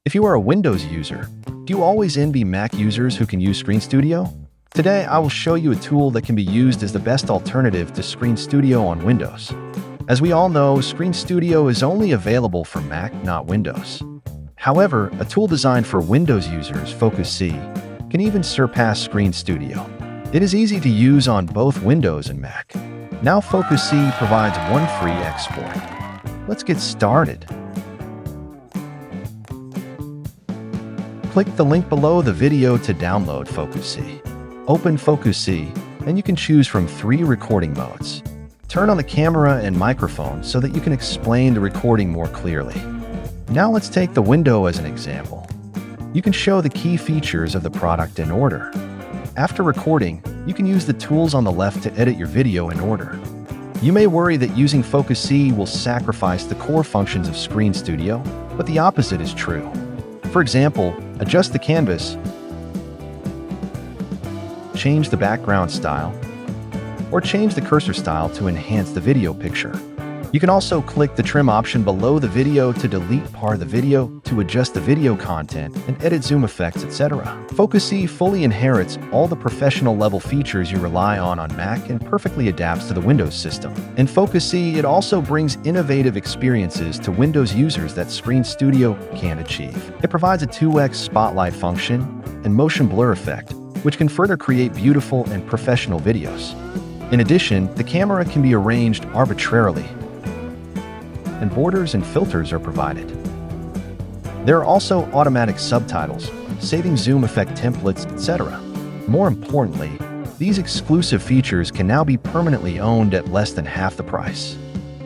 If you are a Windows user, do you always envy Mac users who can use Screen Studio? Today, I will show you a tool that can be used as the best alternative to Screen Studio on Windows. As we all know, Screen Studio is only available for Mac, not Windows. However, a tool designed for Windows users, FocuSee, can even surpass Screen Studio. It is easy to use on both Windows and Mac. Now FocuSee provides one free export. Let's get started. Click the link below the video to download FocuSee. Open FocuSee, and you can choose from 3 recording modes. Turn on the camera and microphone so that you can explain the recording more clearly. Now let's take the window as an example. You can show the key features of the product in order. After recording, you can use the tools on the left to edit your video in order. You may worry that using FocuSee will sacrifice the core functions of Screen Studio, but the opposite is true. For example, adjust the canvas, change the background style, or change the cursor style to enhance the video picture. You can also click the trim option below the video to delete part of the video, to adjust the video content, and edit zoom effects, etc. FocuSee fully inherits all the professional level features you rely on Mac and perfectly adapts to the Windows system. In FocuSee, it also brings innovative experiences to Windows users that Screen Studio can't achieve. It provides a 2x spotlight function and motion blur effect, which can further create beautiful and professional videos. In addition, the camera can be arranged arbitrarily, and borders and filters are provided. There are also automatic subtitles, saving zoom effect templates, etc. More importantly, these exclusive features can now be permanently owned at less than half the price.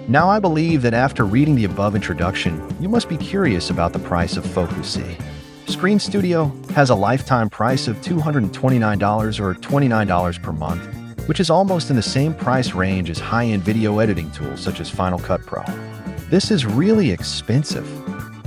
Now I believe that after reading the above introduction, you must be curious about the price of FocuSee. Screen Studio has a lifetime price of $229 or $29 per month, which is almost in the same price range as high-end video editing tools such as Final Cut Pro. This is really expensive.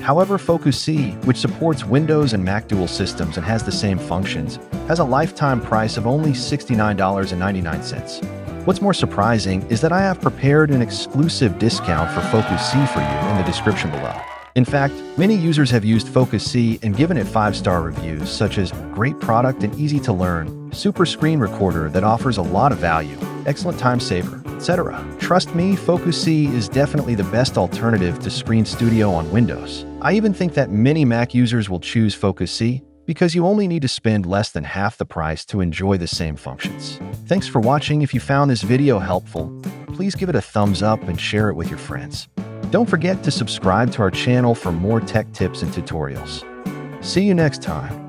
However, FocuSee, which supports Windows and Mac dual systems and has the same functions, has a lifetime price of only $69.99. What's more surprising is that I have prepared an exclusive discount for FocuSee for you in the description below. In fact, many users have used FocuSee and given it 5-star reviews such as great product and easy to learn, super screen recorder that offers a lot of value, excellent time saver, etc. Trust me, FocuSee is definitely the best alternative to Screen Studio on Windows. I even think that many Mac users will choose FocuSee because you only need to spend less than half the price to enjoy the same functions. Thanks for watching. If you found this video helpful, please give it a thumbs up and share it with your friends. Don't forget to subscribe to our channel for more tech tips and tutorials. See you next time.